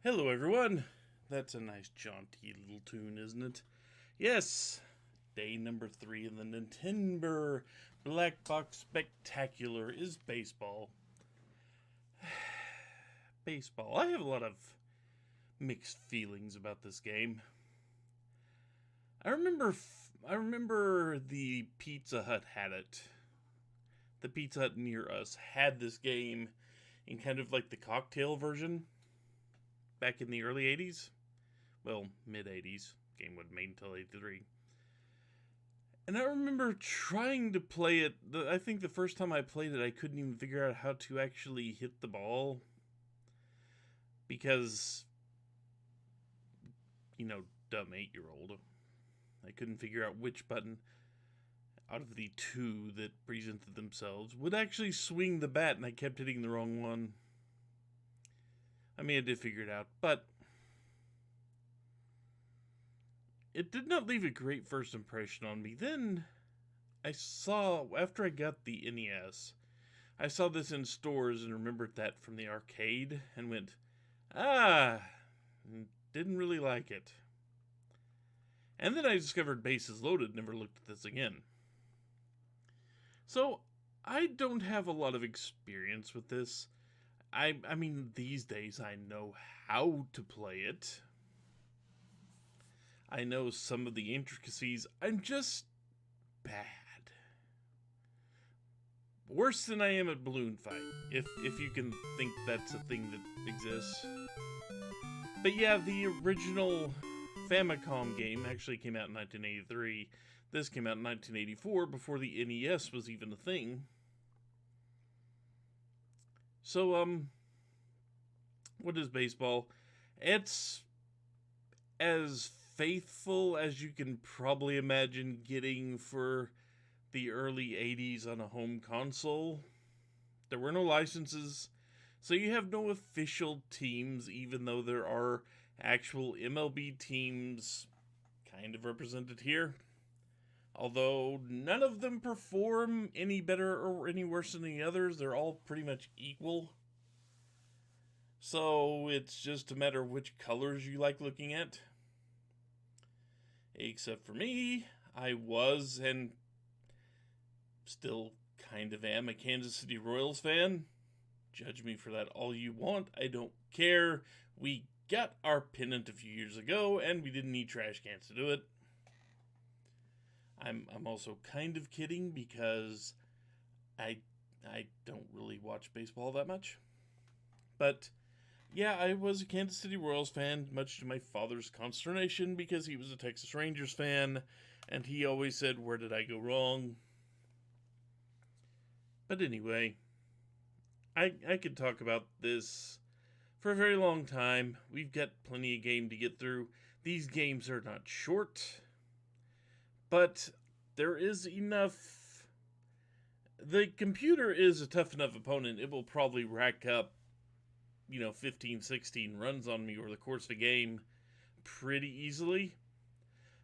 Hello, everyone. That's a nice, jaunty little tune, isn't it? Yes, day number 3 in the Nintember Black Box Spectacular is baseball. Baseball. I have a lot of mixed feelings about this game. I remember the Pizza Hut had it. The Pizza Hut near us had this game in kind of like the cocktail version back in the early 80s. Well, mid 80s. Game wasn't made until 83. And I remember trying to play it. I think the first time I played it, I couldn't even figure out how to actually hit the ball. Because, dumb 8-year-old. I couldn't figure out which button out of the two that presented themselves would actually swing the bat, and I kept hitting the wrong one. I mean, I did figure it out, but it did not leave a great first impression on me. Then after I got the NES, I saw this in stores and remembered that from the arcade and went, didn't really like it. And then I discovered Bases Loaded, never looked at this again. So, I don't have a lot of experience with this. I mean, these days I know how to play it. I know some of the intricacies. I'm just bad. Worse than I am at balloon fight, if you can think that's a thing that exists. But yeah, the original Famicom game actually came out in 1983. This came out in 1984, before the NES was even a thing. So, what is baseball? It's as faithful as you can probably imagine getting for the early 80s on a home console. There were no licenses, so you have no official teams, even though there are actual MLB teams kind of represented here. Although none of them perform any better or any worse than the others, they're all pretty much equal. So it's just a matter of which colors you like looking at. Except for me, I was and still kind of am a Kansas City Royals fan. Judge me for that all you want. I don't care. We got our pennant a few years ago, and we didn't need trash cans to do it. I'm also kind of kidding because I don't really watch baseball that much. But yeah, I was a Kansas City Royals fan, much to my father's consternation, because he was a Texas Rangers fan, and he always said, "Where did I go wrong?" But anyway, I could talk about this for a very long time. We've got plenty of game to get through. These games are not short, but there is enough. The computer is a tough enough opponent. It will probably rack up 15, 16 runs on me over the course of the game pretty easily.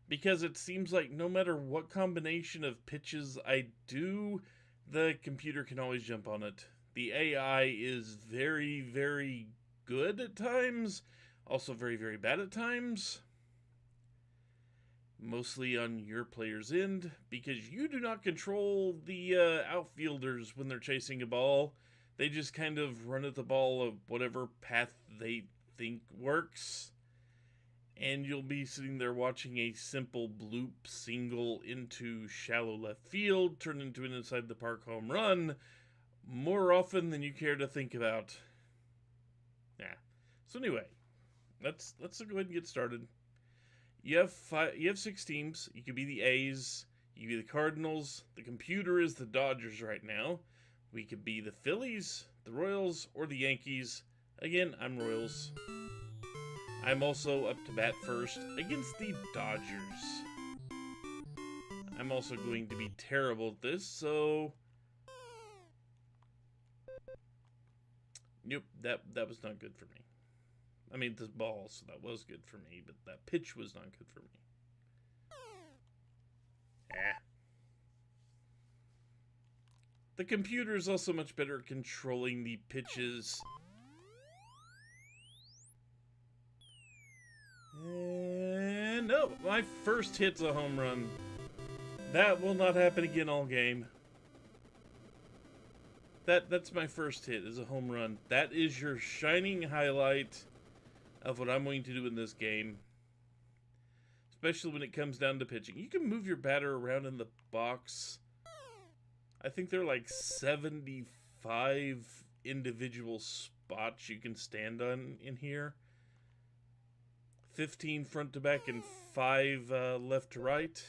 Because it seems like no matter what combination of pitches I do, the computer can always jump on it. The AI is very, very good at times, also very, very bad at times. Mostly on your player's end, because you do not control the outfielders when they're chasing a ball. They just kind of run at the ball of whatever path they think works. And you'll be sitting there watching a simple bloop single into shallow left field turn into an inside the park home run more often than you care to think about. Yeah. So anyway, let's go ahead and get started. You have 6 teams. You could be the A's. You could be the Cardinals. The computer is the Dodgers right now. We could be the Phillies, the Royals, or the Yankees. Again, I'm Royals. I'm also up to bat first against the Dodgers. I'm also going to be terrible at this, so... Nope, that was not good for me. I mean, this ball, so that was good for me, but that pitch was not good for me. The computer is also much better at controlling the pitches Well, my first hit's a home run. That will not happen again all game. That's my first hit, is a home run. That is your shining highlight of what I'm going to do in this game. Especially when it comes down to pitching. You can move your batter around in the box. I think there are like 75 individual spots you can stand on in here. 15 front to back and 5 left to right.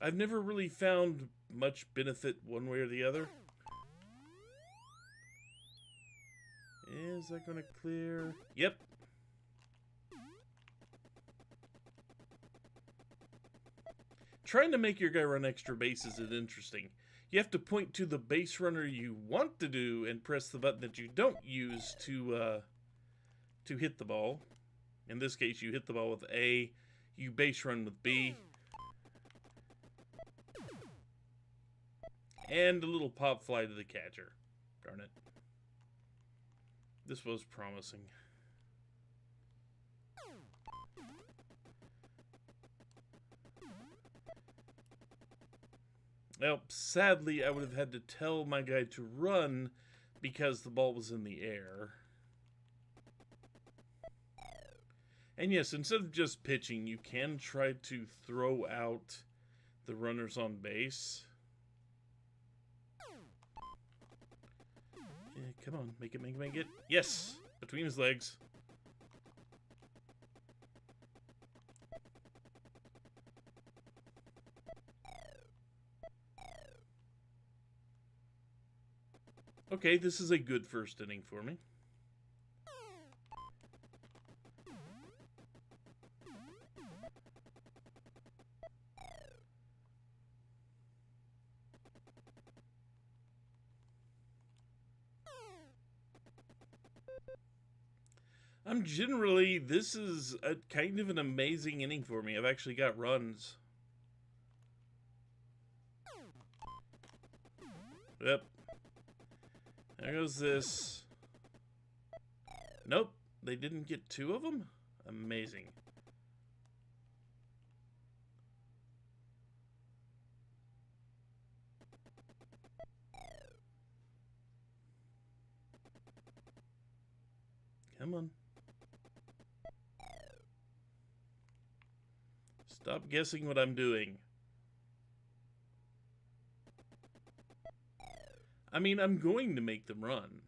I've never really found much benefit one way or the other. Is that going to clear? Yep. Trying to make your guy run extra bases is interesting. You have to point to the base runner you want to do and press the button that you don't use to hit the ball. In this case, you hit the ball with A, you base run with B. And a little pop fly to the catcher. Darn it. This was promising. Well, sadly, I would have had to tell my guy to run because the ball was in the air. And yes, instead of just pitching, you can try to throw out the runners on base. Yeah, come on, make it, make it, make it. Yes! Between his legs. Okay, this is a good first inning for me. This is a kind of an amazing inning for me. I've actually got runs. Yep. There goes this. Nope, they didn't get 2 of them? Amazing. Come on. Stop guessing what I'm doing. I mean, I'm going to make them run.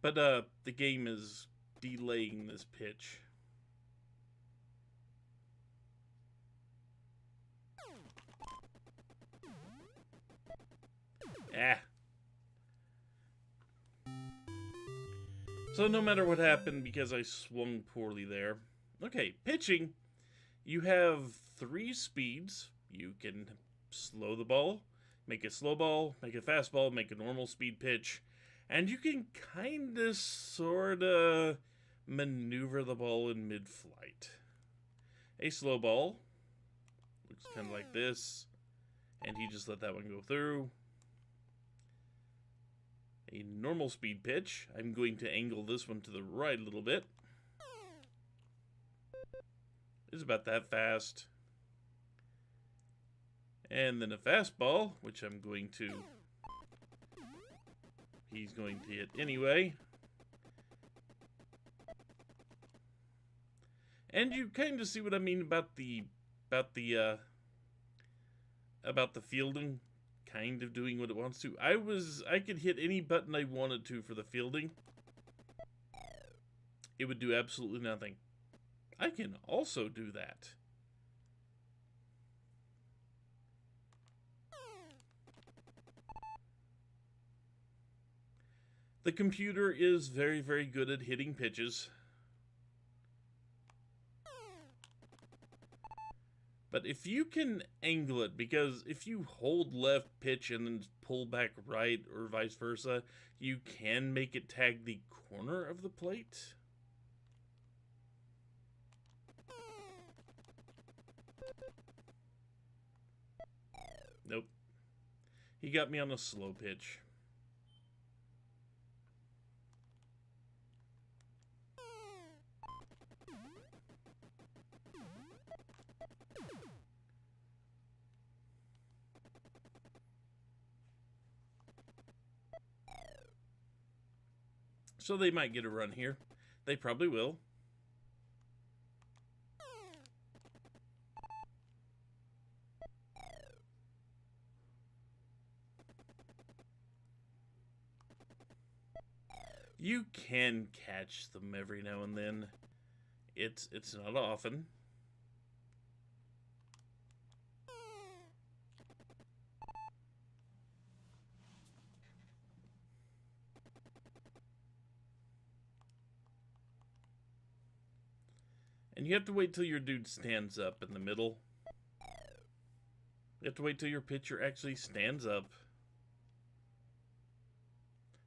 But, the game is delaying this pitch. Ah. So no matter what happened, because I swung poorly there. Okay, pitching. You have 3 speeds. You can slow the ball, make a slow ball, make a fastball, make a normal speed pitch. And you can kinda, sorta maneuver the ball in mid-flight. A slow ball looks kind of like this. And he just let that one go through. A normal speed pitch. I'm going to angle this one to the right a little bit. It's about that fast. And then a fastball, which I'm going to... He's going to hit anyway. And you kind of see what I mean about the fielding. Kind of doing what it wants to. I could hit any button I wanted to for the fielding. It would do absolutely nothing. I can also do that. The computer is very, very good at hitting pitches. But if you can angle it, because if you hold left pitch and then pull back right or vice versa, you can make it tag the corner of the plate. Nope. He got me on a slow pitch. So they might get a run here. They probably will. You can catch them every now and then. It's not often. And you have to wait till your dude stands up in the middle. You have to wait till your pitcher actually stands up.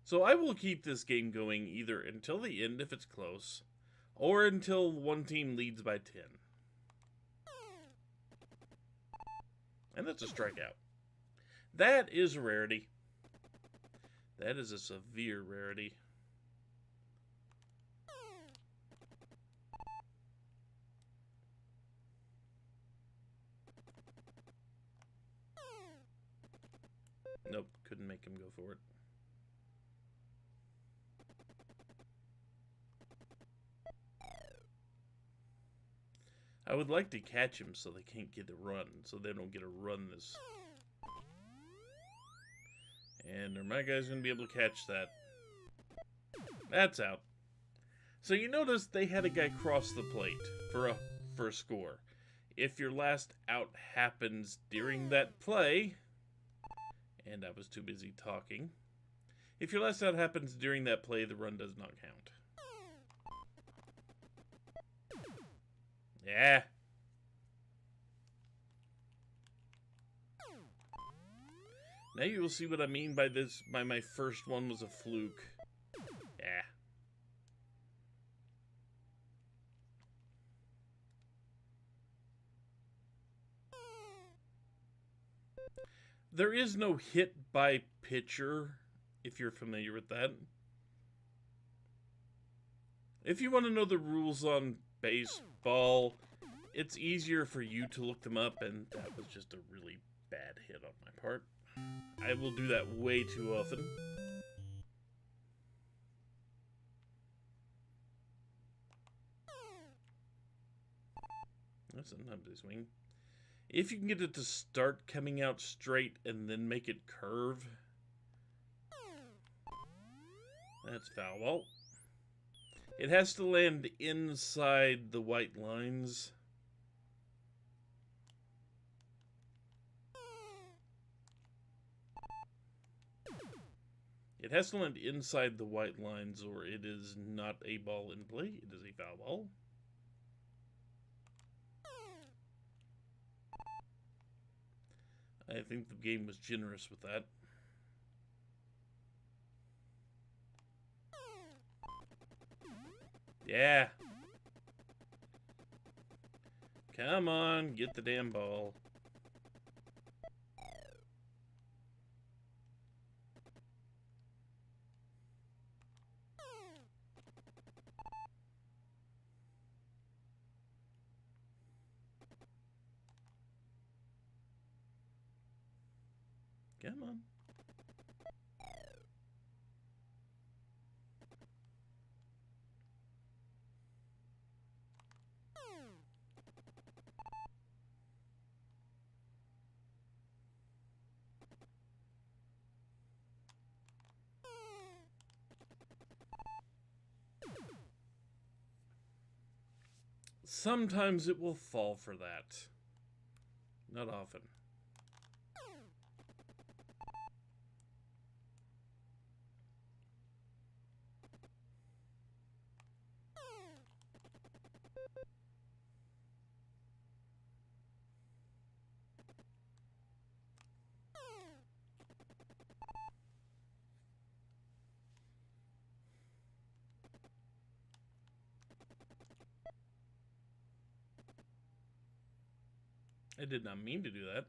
So I will keep this game going either until the end if it's close, or until one team leads by 10. And that's a strikeout. That is a rarity. That is a severe rarity. Nope, couldn't make him go for it. I would like to catch him so they can't get a run, so they don't get a run this. And are my guys going to be able to catch that? That's out. So you notice they had a guy cross the plate for a score. If your last out happens during that play, and I was too busy talking. If your last out happens during that play, the run does not count. Yeah. Now you will see what I mean by this, by my first one was a fluke. Yeah. There is no hit by pitcher, if you're familiar with that. If you want to know the rules on baseball, it's easier for you to look them up, and that was just a really bad hit on my part. I will do that way too often. Sometimes they swing. If you can get it to start coming out straight and then make it curve, that's foul ball. It has to land inside the white lines. It has to land inside the white lines or it is not a ball in play. It is a foul ball. I think the game was generous with that. Yeah. Come on, get the damn ball. Come on. Sometimes it will fall for that. Not often. I did not mean to do that.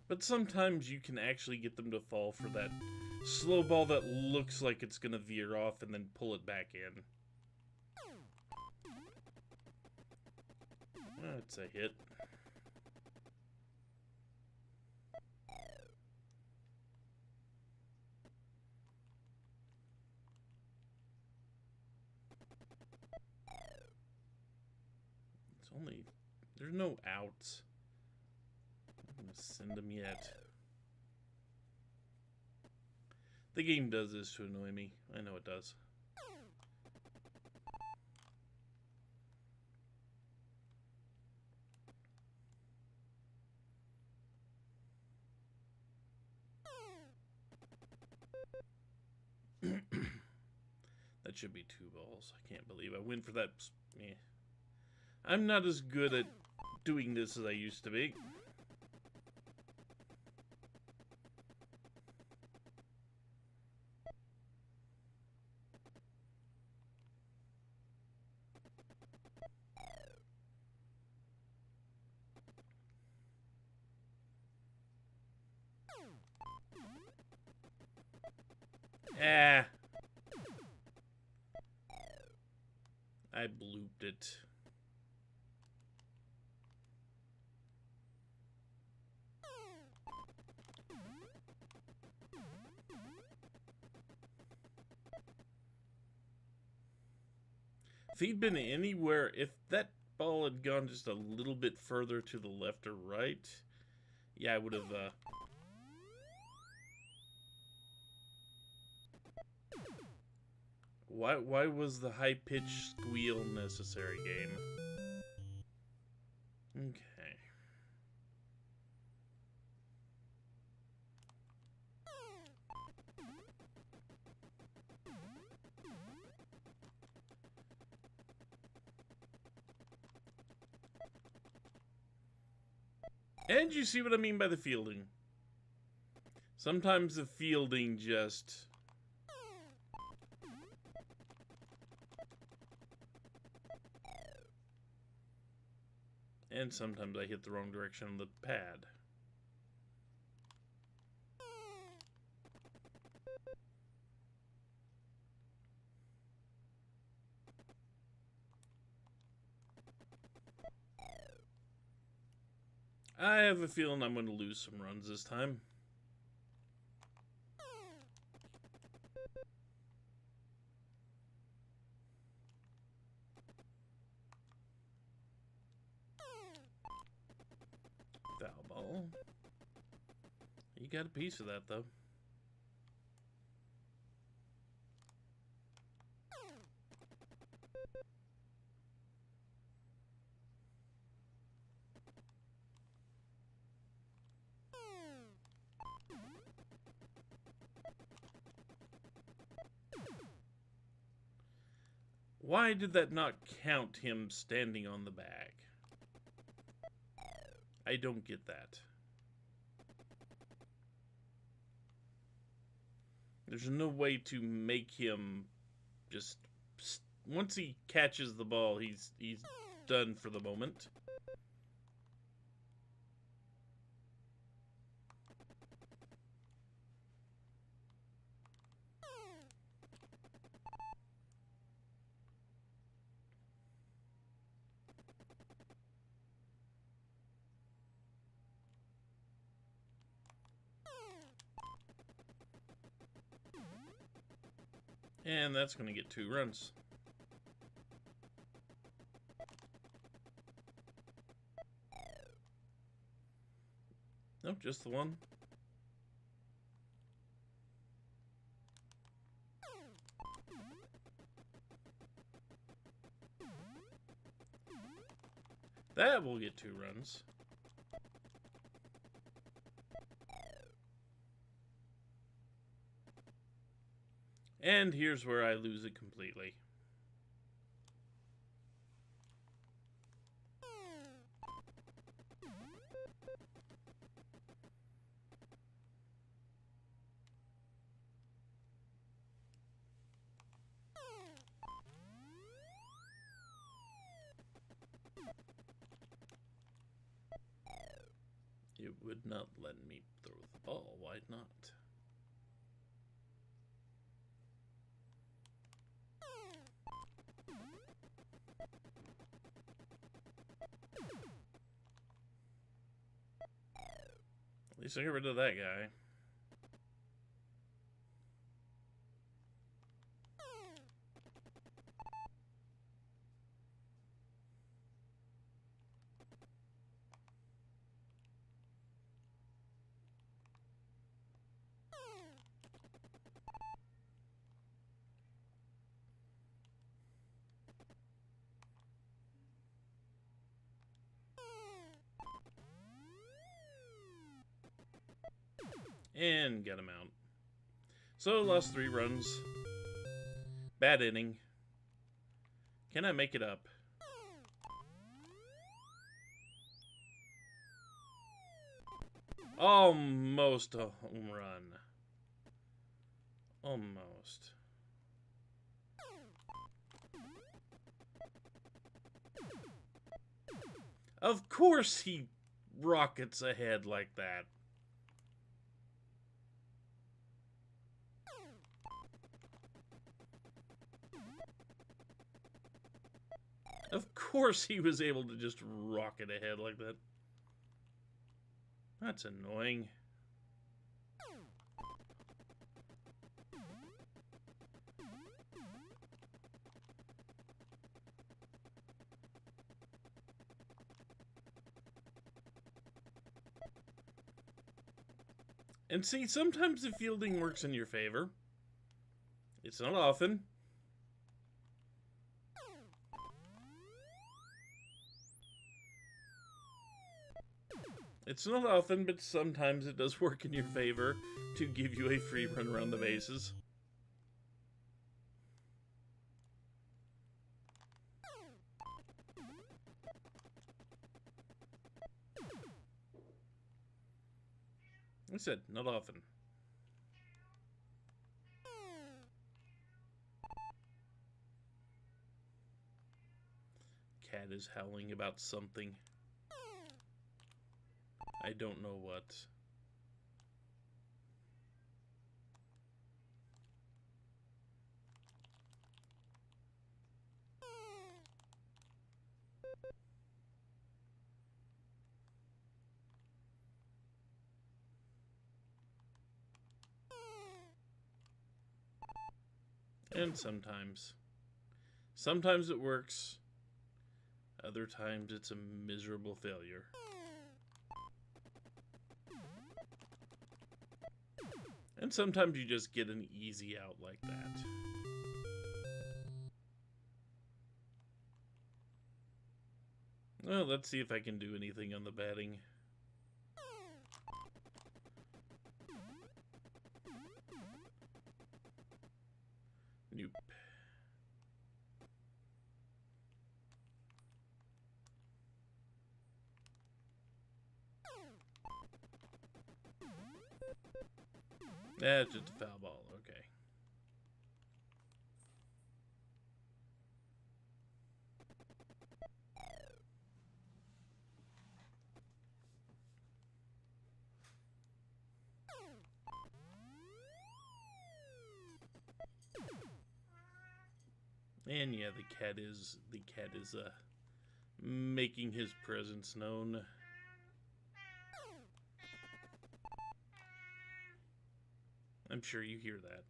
But sometimes you can actually get them to fall for that slow ball that looks like it's going to veer off and then pull it back in. That's a hit. There's no outs. I'm gonna send them yet. The game does this to annoy me. I know it does. That should be 2 balls. I can't believe I went for that. Eh. I'm not as good at doing this as I used to be. Ah. I blooped it. If he'd been anywhere, if that ball had gone just a little bit further to the left or right, yeah, I would have, Why was the high-pitched squeal necessary, game? Okay. And you see what I mean by the fielding. Sometimes the fielding just... And sometimes I hit the wrong direction on the pad. I have a feeling I'm going to lose some runs this time. Foul ball. You got a piece of that, though. Why did that not count him standing on the bag? I don't get that. There's no way to make him just... Once he catches the ball, he's done for the moment. And that's going to get 2 runs. Nope, just the one. That will get 2 runs. And here's where I lose it completely. It would not let me throw the ball. Why not? At least I got rid of that guy. And got him out. So, lost 3 runs. Bad inning. Can I make it up? Almost a home run. Almost. Of course he rockets ahead like that. Of course he was able to just rocket ahead like that. That's annoying. And see, sometimes the fielding works in your favor. It's not often. It's not often, but sometimes it does work in your favor to give you a free run around the bases. I said, not often. Cat is howling about something. I don't know what. And sometimes it works. Other times it's a miserable failure. And sometimes you just get an easy out like that. Well, let's see if I can do anything on the batting. Nope. That's just a foul ball, okay. And yeah, the cat is making his presence known. I'm sure you hear that.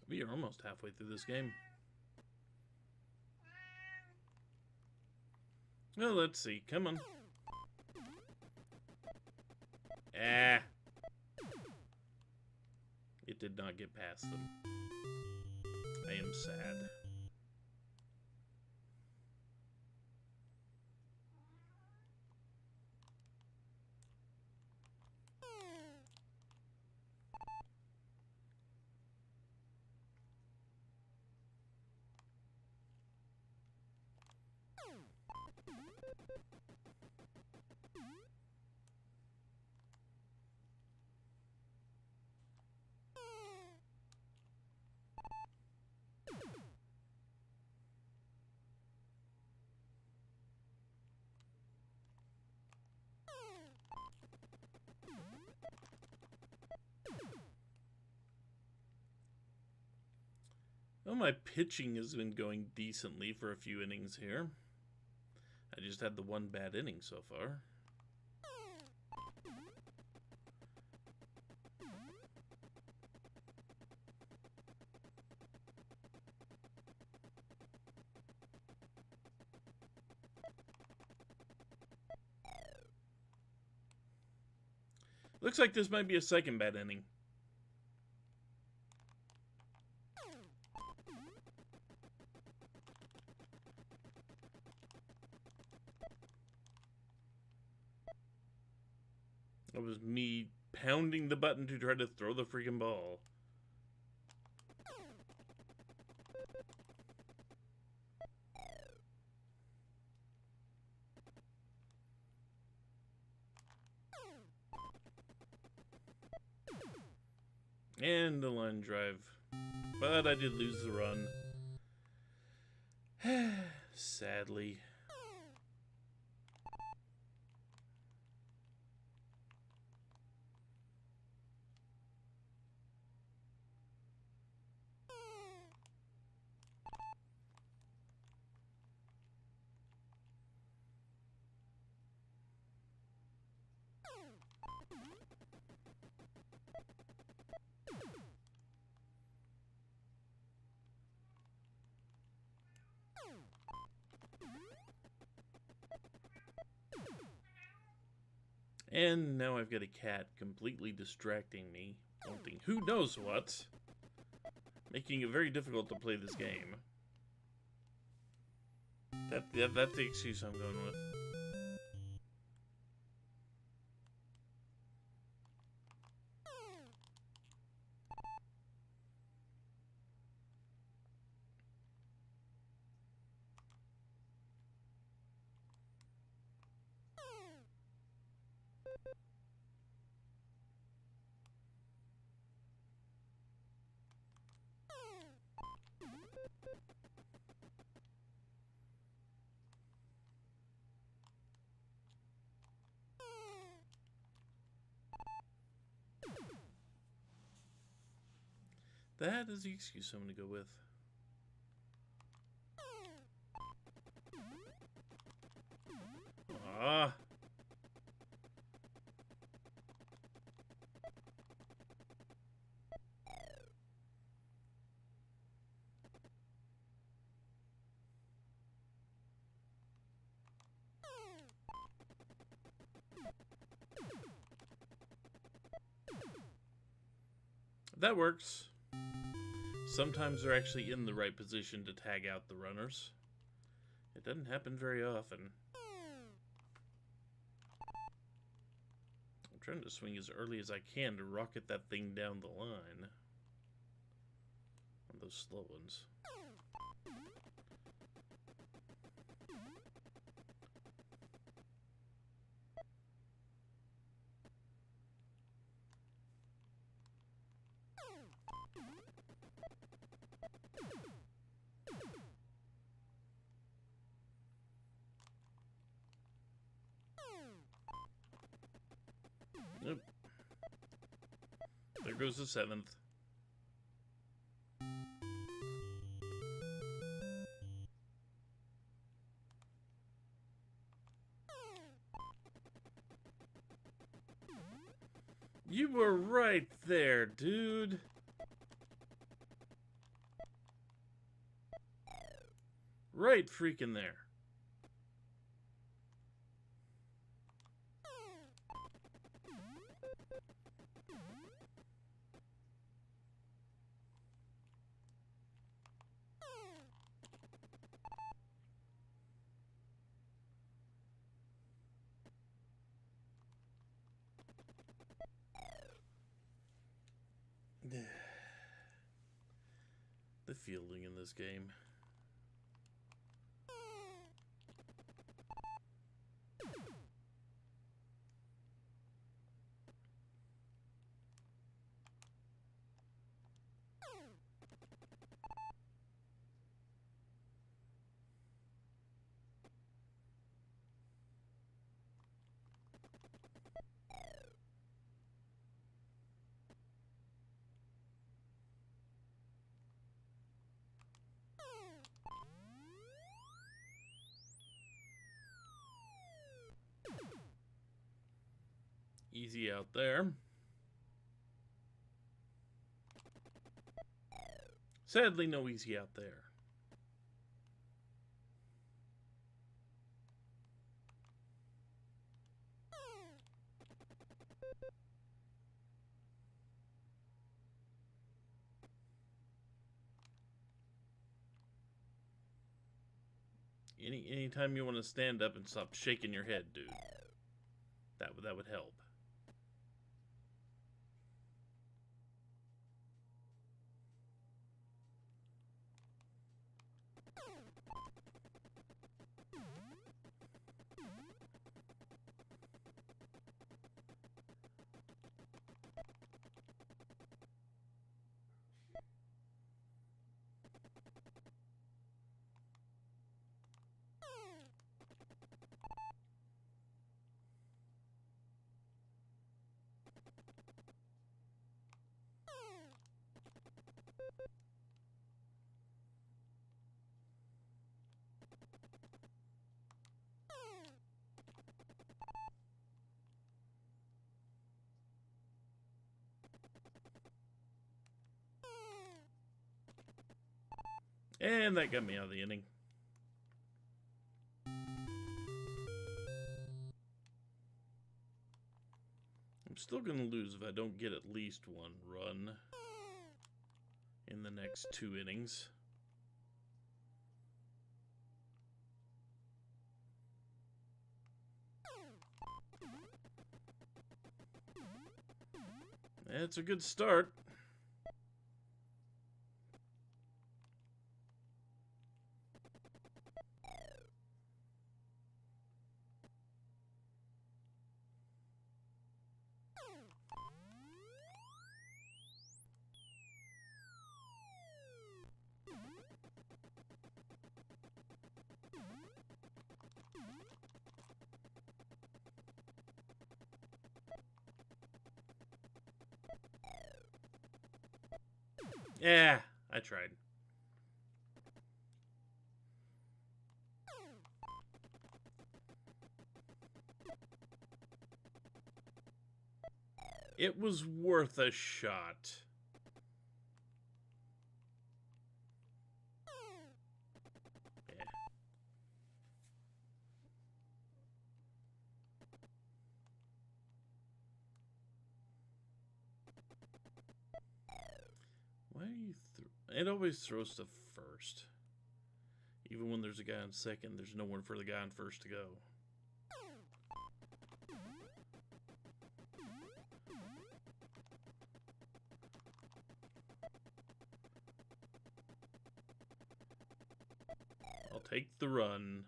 We are almost halfway through this game. Well, let's see. Come on. Ah. It did not get past them. I am sad. Well, my pitching has been going decently for a few innings here. I just had the one bad inning so far. Looks like this might be a second bad inning. That was me pounding the button to try to throw the freaking ball. And the line drive. But I did lose the run. Sadly. And now I've got a cat completely distracting me, wanting who knows what, making it very difficult to play this game. That's the excuse I'm going with. That is the excuse I'm going to go with. Ah. That works. Sometimes they're actually in the right position to tag out the runners. It doesn't happen very often. I'm trying to swing as early as I can to rocket that thing down the line. On those slow ones. Nope. There goes the 7th. You were right there, dude. Right freaking there. The fielding in this game. Easy out there. Sadly, no easy out there. Anytime you want to stand up and stop shaking your head, dude. That would help. And that got me out of the inning. I'm still going to lose if I don't get at least one run in the next 2 innings. It's a good start. Yeah, I tried. It was worth a shot. Yeah. Why are you it always throws to first. Even when there's a guy on second, there's no one for the guy on first to go. I'll take the run.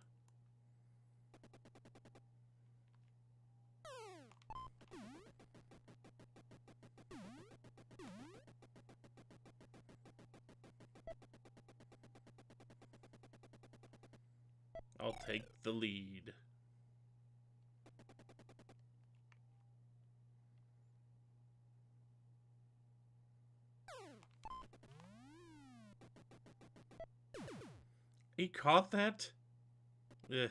I'll take the lead. He caught that? Ugh.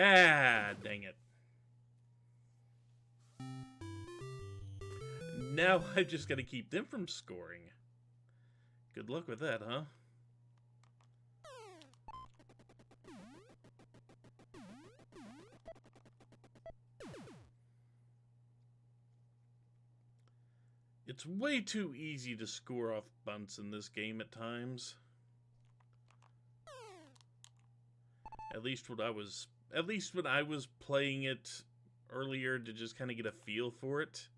Ah, dang it. Now I just gotta keep them from scoring. Good luck with that, huh? It's way too easy to score off bunts in this game at times. At least when I was playing it earlier to just kind of get a feel for it,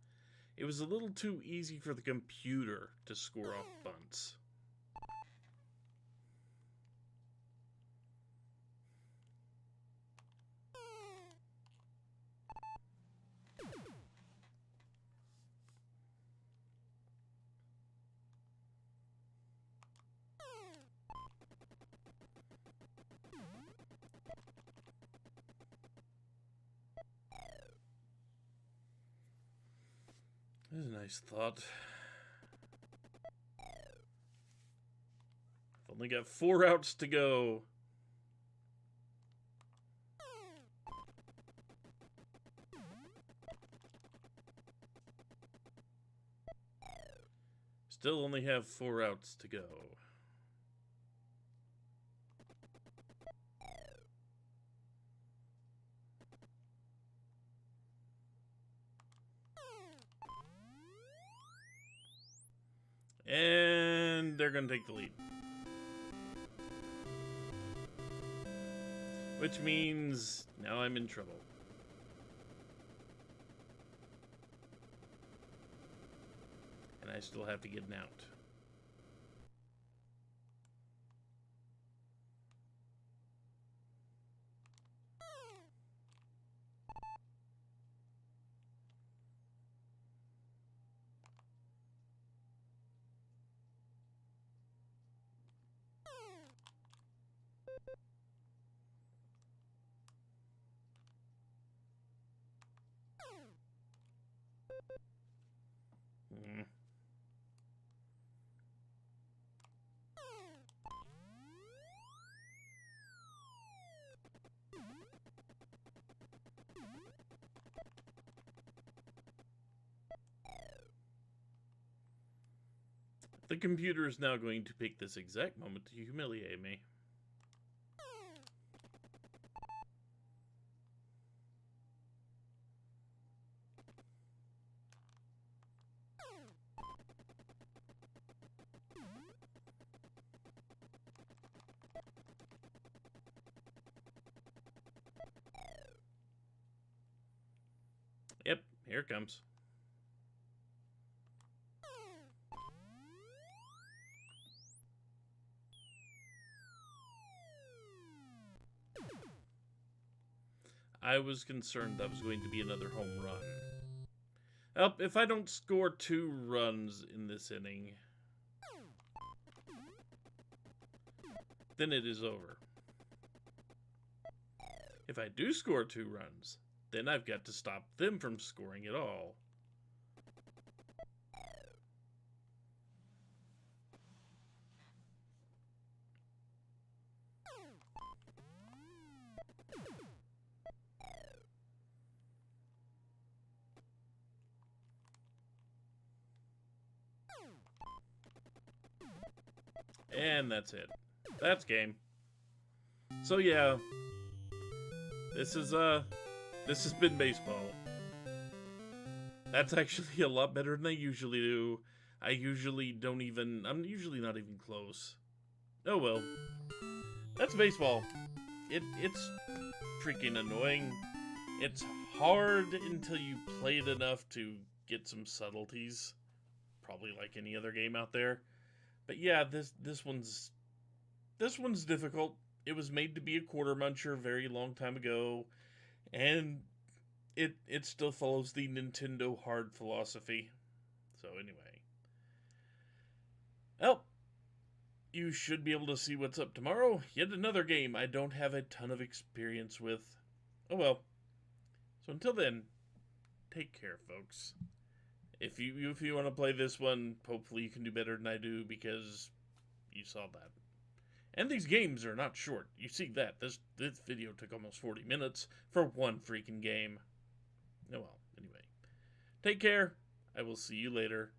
it was a little too easy for the computer to score off bunts. That's a nice thought. I've only got 4 outs to go. Still only have 4 outs to go. And they're going to take the lead. Which means now I'm in trouble. And I still have to get an out. The computer is now going to pick this exact moment to humiliate me. Yep, here it comes. I was concerned that was going to be another home run. Well, if I don't score 2 runs in this inning, then it is over. If I do score 2 runs, then I've got to stop them from scoring at all. And that's it. That's game. So yeah, this has been baseball. That's actually a lot better than I usually do. I'm usually not even close. Oh well. That's baseball. It's freaking annoying. It's hard until you play it enough to get some subtleties. Probably like any other game out there. But yeah, this one's difficult. It was made to be a quarter muncher a very long time ago, and it still follows the Nintendo hard philosophy. So anyway, well, you should be able to see what's up tomorrow. Yet another game I don't have a ton of experience with. Oh well. So until then, take care, folks. If you want to play this one, hopefully you can do better than I do, because you saw that. And these games are not short. You see that. This video took almost 40 minutes for one freaking game. Oh well, anyway. Take care. I will see you later.